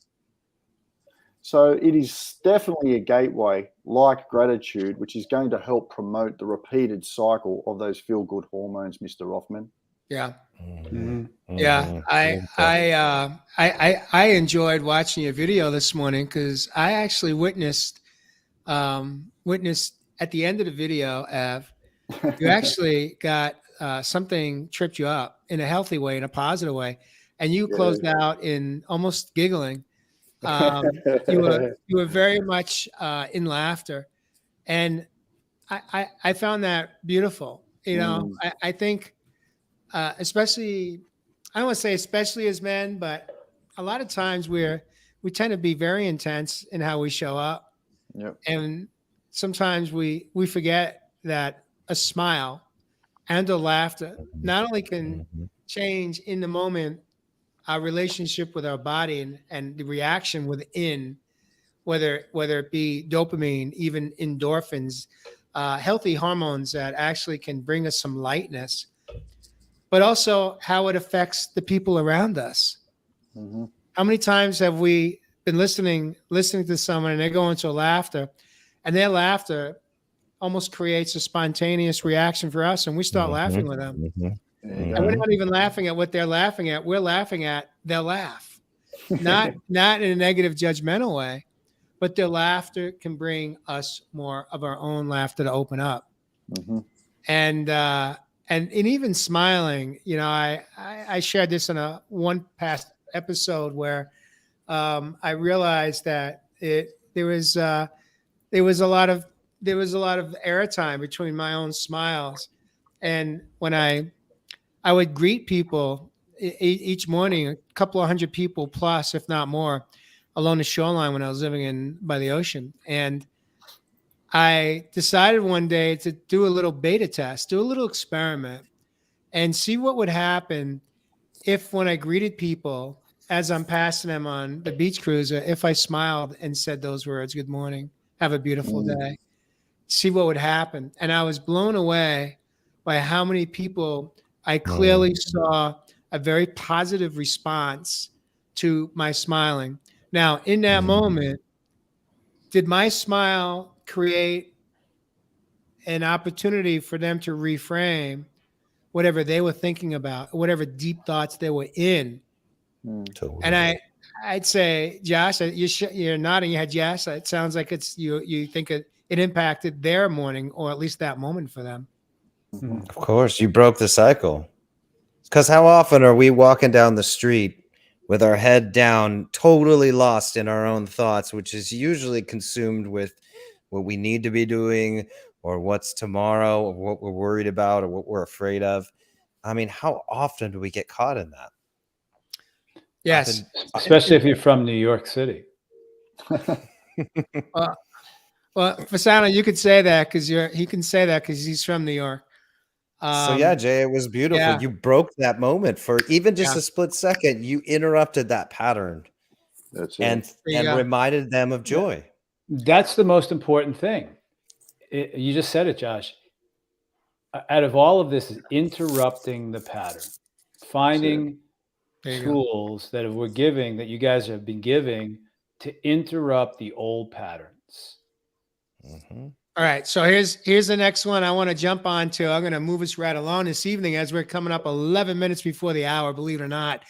So it is definitely a gateway like gratitude, which is going to help promote the repeated cycle of those feel-good hormones, Mr. Rothman. Yeah. Mm-hmm. Yeah. I enjoyed watching your video this morning because I actually witnessed at the end of the video, Ev, you actually got something tripped you up in a healthy way, in a positive way. And you closed out in almost giggling. You were very much in laughter. And I found that beautiful. I think, especially, I don't want to say especially as men, but a lot of times we tend to be very intense in how we show up. Yep. And sometimes we forget that a smile and a laughter not only can change in the moment our relationship with our body and the reaction within, whether it be dopamine, even endorphins, healthy hormones that actually can bring us some lightness, but also how it affects the people around us. Mm-hmm. How many times have we been listening to someone and they go into laughter, and their laughter almost creates a spontaneous reaction for us, and we start laughing with them. And we're not even laughing at what they're laughing at. We're laughing at their laugh, not in a negative, judgmental way, but their laughter can bring us more of our own laughter to open up. Mm-hmm. And even smiling, I shared this in one past episode where I realized that there was a lot of airtime between my own smiles, and when I would greet people each morning, a couple of hundred people plus, if not more, along the shoreline when I was living by the ocean. And I decided one day to do a little beta test, do a little experiment, and see what would happen if, when I greeted people as I'm passing them on the beach cruiser, if I smiled and said those words, "Good morning, have a beautiful day," see what would happen. And I was blown away by how many people I clearly saw a very positive response to my smiling. Now, in that moment, did my smile create an opportunity for them to reframe whatever they were thinking about, whatever deep thoughts they were in? Totally. And I'd say, Josh, you're nodding your head. Yes, it sounds like it's you think it impacted their morning, or at least that moment for them. Of course, you broke the cycle. Because how often are we walking down the street with our head down, totally lost in our own thoughts, which is usually consumed with what we need to be doing, or what's tomorrow, or what we're worried about, or what we're afraid of. I mean, how often do we get caught in that? Yes. Especially if you're from New York City. Well, Fasano, you could say that because he can say that because he's from New York. So yeah, Jay, it was beautiful. Yeah. You broke that moment for even just a split second. You interrupted that pattern. That's and it. reminded them of joy. That's the most important thing. You just said it, Josh. Out of all of this is interrupting the pattern, finding There you go. tools that we're giving, that you guys have been giving to interrupt the old patterns. Mhm. All right, so here's the next one I want to jump on to. I'm going to move us right along this evening as we're coming up 11 minutes before the hour, believe it or not.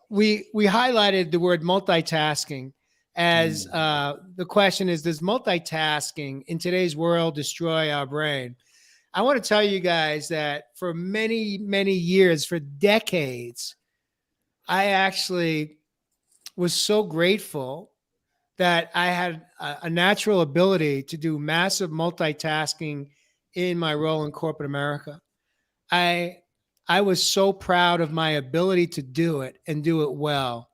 We highlighted the word multitasking as the question is, does multitasking in today's world destroy our brain? I want to tell you guys that for many, many years, for decades, I actually was so grateful that I had a natural ability to do massive multitasking in my role in corporate America. I was so proud of my ability to do it and do it well.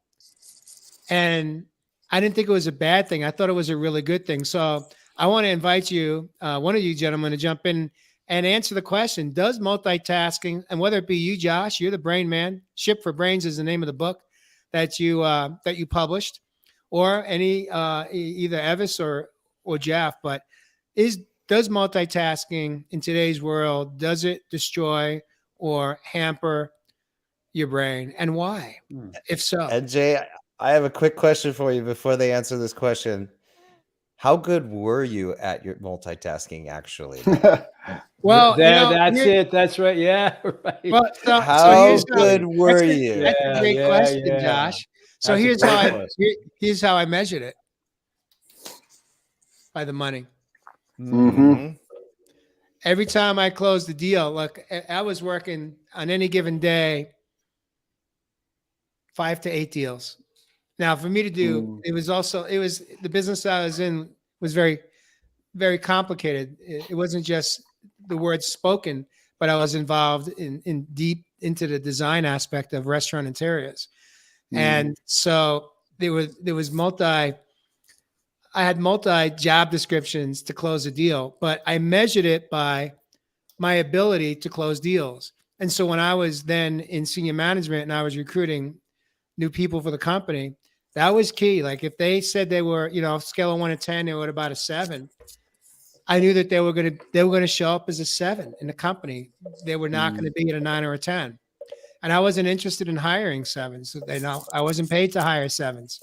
And I didn't think it was a bad thing. I thought it was a really good thing. So I want to invite you, one of you gentlemen, to jump in and answer the question, does multitasking, and whether it be you, Josh, you're the brain man, Ship for Brains is the name of the book that you published, or any either Evis or Jeff, but does multitasking in today's world, does it destroy or hamper your brain, and why? If so. And Jay, I have a quick question for you before they answer this question. How good were you at your multitasking, actually? Well, that's it. That's right. Yeah, right. Well, so How here's good were you? That's a great question, Josh. So That's a great here's how I measured it. By the money. Mhm. Every time I closed the deal, look, I was working on any given day 5 to 8 deals. Now, for me to do, it was the business I was in was very, very complicated. It wasn't just the words spoken, but I was involved in deep into the design aspect of restaurant interiors. And so there was I had multi job descriptions to close a deal, but I measured it by my ability to close deals. And so when I was then in senior management and I was recruiting new people for the company, that was key. Like if they said they were, scale of 1 to 10, they were at about a 7. I knew that they were going to show up as a 7 in the company. They were not going to be at a 9 or a 10. And I wasn't interested in hiring 7s. I wasn't paid to hire 7s.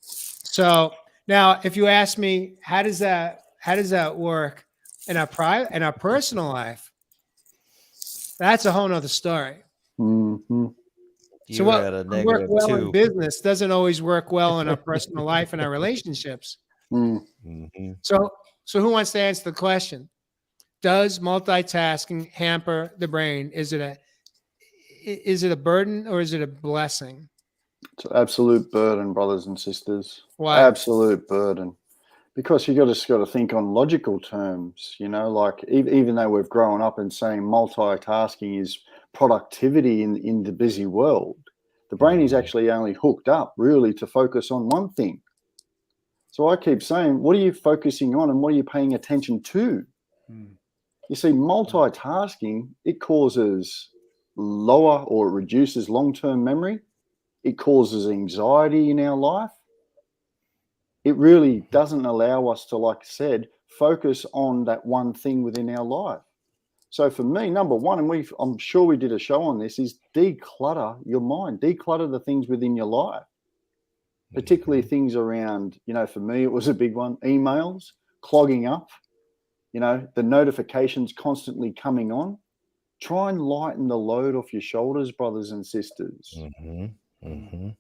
So now, if you ask me, how does that work in our personal life? That's a whole nother story. So what works well in business doesn't always work well in our personal life and our relationships. So who wants to answer the question? Does multitasking hamper the brain? Is it a burden or is it a blessing? It's an absolute burden, brothers and sisters. Why? Absolute burden. Because you just got to think on logical terms, like even though we've grown up and saying multitasking is productivity in the busy world, the brain is actually only hooked up really to focus on one thing. So I keep saying, what are you focusing on and what are you paying attention to? You see, multitasking, it causes lower or reduces long-term memory. It causes anxiety in our life. It really doesn't allow us to, like I said, focus on that one thing within our life. So for me, number one, and I'm sure we did a show on this, is declutter your mind, declutter the things within your life, particularly things around, for me, it was a big one, emails, clogging up, the notifications constantly coming on. Try and lighten the load off your shoulders, brothers and sisters. And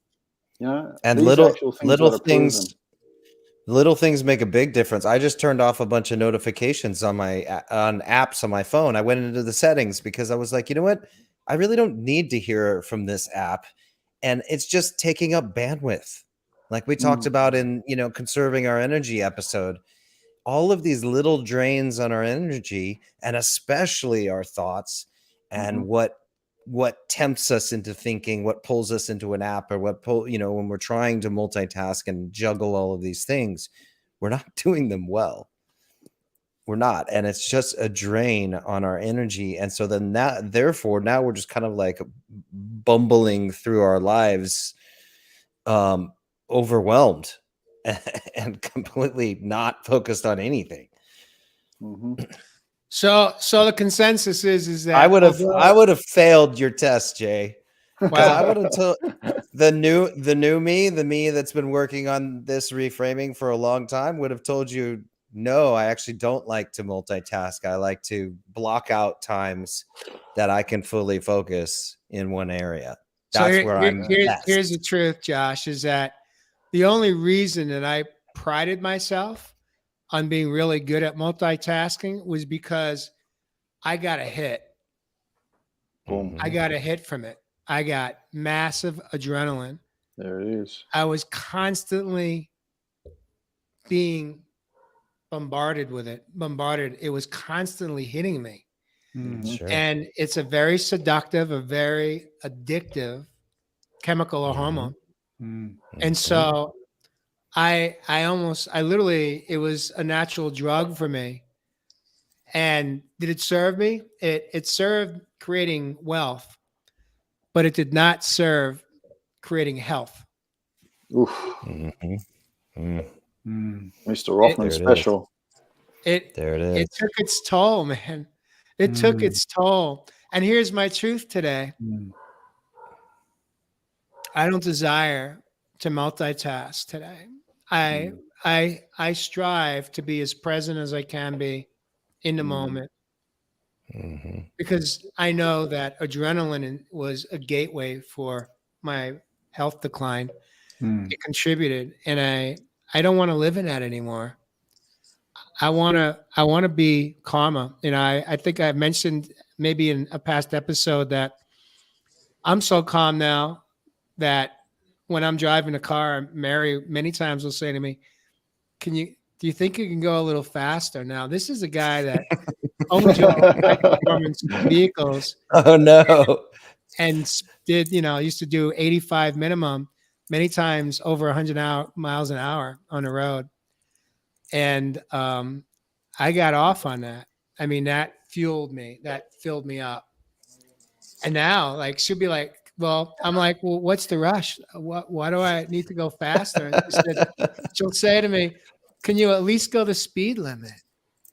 little things make a big difference. I just turned off a bunch of notifications on apps on my phone. I went into the settings because I was like, you know what? I really don't need to hear from this app. And it's just taking up bandwidth. Like we talked about in, conserving our energy episode, all of these little drains on our energy and especially our thoughts and what tempts us into thinking, what pulls us into an app or when we're trying to multitask and juggle all of these things, we're not doing them well. We're not. And it's just a drain on our energy. And so then therefore now we're just kind of like bumbling through our lives, overwhelmed and completely not focused on anything. So the consensus is that I would have failed your test, Jay. Because I Wow. would have told the new me, the me that's been working on this reframing for a long time, would have told you, no, I actually don't like to multitask. I like to block out times that I can fully focus in one area. So That's where I'm here's the best. truth, Josh, is that the only reason that I prided myself on being really good at multitasking was because I got a hit. Boom. I got a hit from it. I got massive adrenaline. There it is. I was constantly being bombarded with it. It was constantly hitting me. Sure. And it's a very seductive, a very addictive chemical or hormone. And so I literally, it was a natural drug for me. And did it serve me? It served creating wealth, but it did not serve creating health. Oof. Mr. Rothman special. There it is. It took its toll, man. It took its toll. And here's my truth today. I don't desire to multitask today. I strive to be as present as I can be in the moment, because I know that adrenaline was a gateway for my health decline. It contributed, and I don't want to live in that anymore. I want to be calmer. You know, I think I mentioned maybe in a past episode that I'm so calm now that when I'm driving a car, Mary many times will say to me, do you think you can go a little faster? Now, this is a guy that owns high performance vehicles. Oh no. And used to do 85 minimum, many times over 100 miles an hour on the road. And I got off on that. I mean, that fueled me. That filled me up. And now, like, she'll be like, well, I'm like, well, what's the rush? Why do I need to go faster? And she'll say to me, can you at least go the speed limit?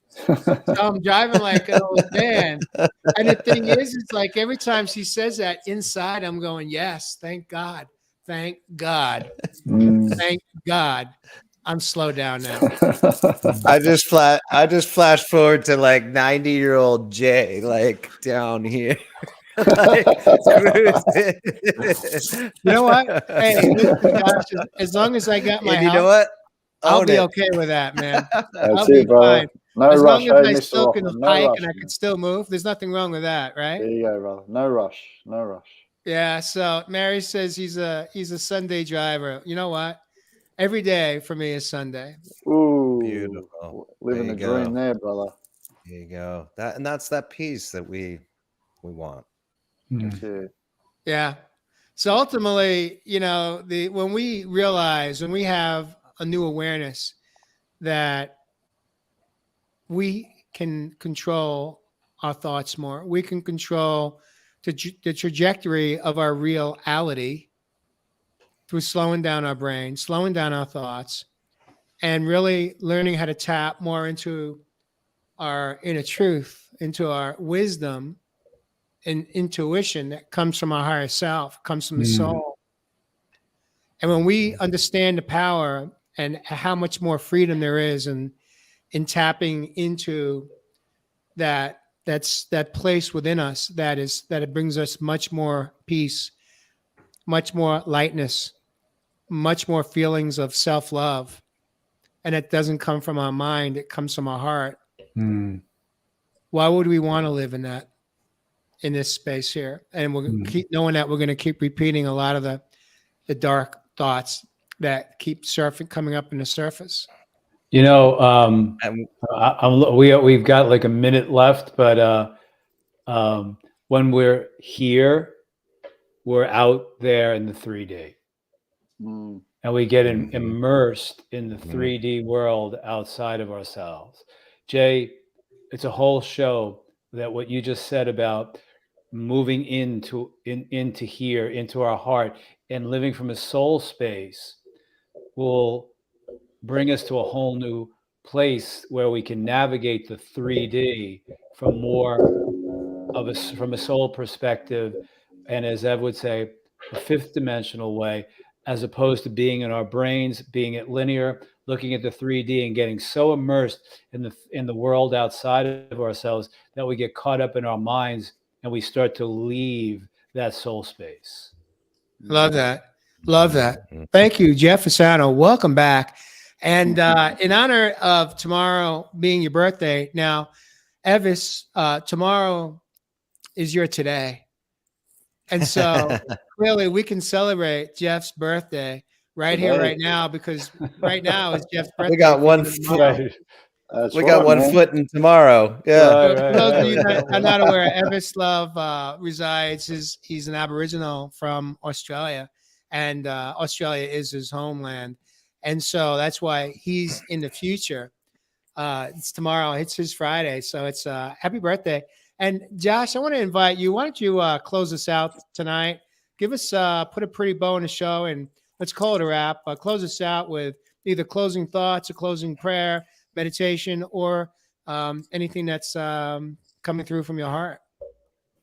So I'm driving like an old man. And the thing is, it's like every time she says that, inside I'm going, yes, thank God. Thank God. Thank God. I'm slowed down now. I just flash forward to like 90-year-old Jay, like down here. Like, you know what? Hey, listen, Josh, as long as I got my and you health, know what? I'll be it. okay with that, man. That's I'll be it, brother. fine. No As rush, long as I Mr. still can Rothman. No hike rush, and I man. can still move, there's nothing wrong with that, right? There you go, brother. No rush. No rush. Yeah. So Mary says he's a Sunday driver. You know what? Every day for me is Sunday. Ooh, beautiful. Living the dream there, brother. There you go. That's that peace that we want. Yeah. So ultimately, when we have a new awareness that we can control our thoughts more, we can control the trajectory of our reality through slowing down our brain, slowing down our thoughts, and really learning how to tap more into our inner truth, into our wisdom and intuition that comes from our higher self, comes from the soul. And when we understand the power and how much more freedom there is in tapping into that's that place within us that it brings us much more peace, much more lightness, much more feelings of self-love. And it doesn't come from our mind, it comes from our heart. Why would we want to live in this space here? And we'll keep knowing that we're going to keep repeating a lot of the dark thoughts that keep coming up in the surface. We've got like a minute left, but when we're here, we're out there in the 3D. And we get immersed in the 3D world outside of ourselves. Jay, it's a whole show that what you just said about moving into here, into our heart, and living from a soul space will bring us to a whole new place where we can navigate the 3D from a soul perspective. And as Ev would say, a fifth dimensional way, as opposed to being in our brains, being at linear, looking at the 3D and getting so immersed in the world outside of ourselves that we get caught up in our minds and we start to leave that soul space. Love that. Love that. Thank you, Jeff Fasano. Welcome back. And in honor of tomorrow being your birthday, now, Evis, tomorrow is your today. And so clearly we can celebrate Jeff's birthday right here, right now, because right now is Jeff's birthday. We got one Right. we got one foot in tomorrow. Yeah. Right, For those of you that are not aware, Evis Love resides. He's an Aboriginal from Australia, and Australia is his homeland. And so that's why he's in the future. It's tomorrow. It's his Friday. So it's happy birthday. And Josh, I want to invite you. Why don't you close us out tonight? Give us, put a pretty bow in the show, and let's call it a wrap. Close us out with either closing thoughts, a closing prayer, meditation, or anything that's coming through from your heart.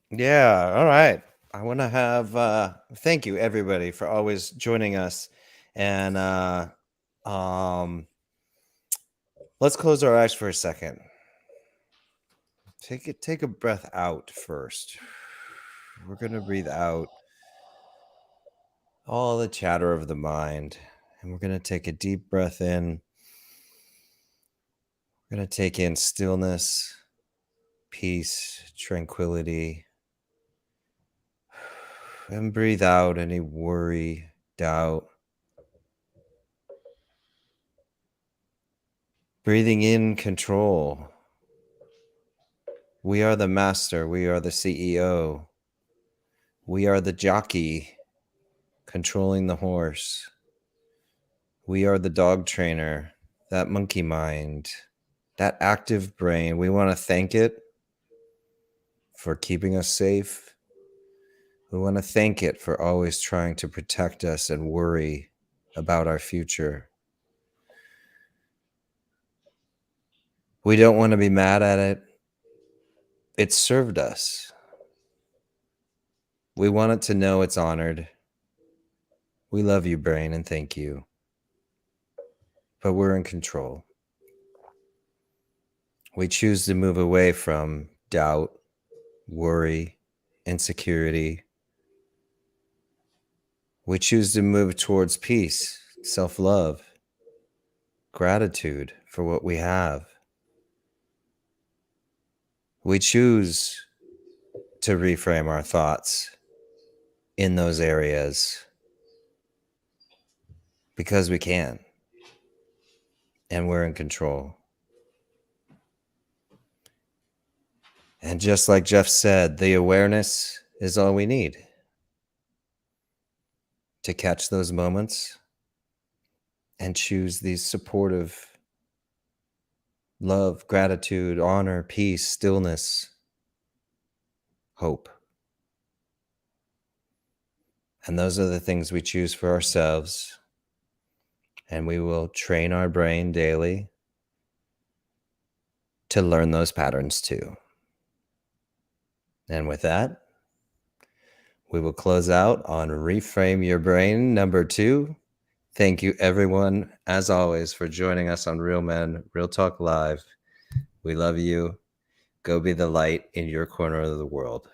Yeah. All right. I want to have thank you everybody for always joining us. And let's close our eyes for a second. Take a breath out first. We're going to breathe out all the chatter of the mind, and we're going to take a deep breath in. We're going to take in stillness, peace, tranquility, and breathe out any worry, doubt. Breathing in control. We are the master. We are the CEO. We are the jockey controlling the horse. We are the dog trainer, that monkey mind, that active brain. We want to thank it for keeping us safe. We want to thank it for always trying to protect us and worry about our future. We don't want to be mad at it. It served us. We want it to know it's honored. We love you, brain, and thank you. But we're in control. We choose to move away from doubt, worry, insecurity. We choose to move towards peace, self-love, gratitude for what we have. We choose to reframe our thoughts in those areas because we can, and we're in control. And just like Jeff said, the awareness is all we need to catch those moments and choose these supportive love, gratitude, honor, peace, stillness, hope. And those are the things we choose for ourselves. And we will train our brain daily to learn those patterns too. And with that, we will close out on Reframe Your Brain number 2. Thank you, everyone, as always, for joining us on Real Men, Real Talk Live. We love you. Go be the light in your corner of the world.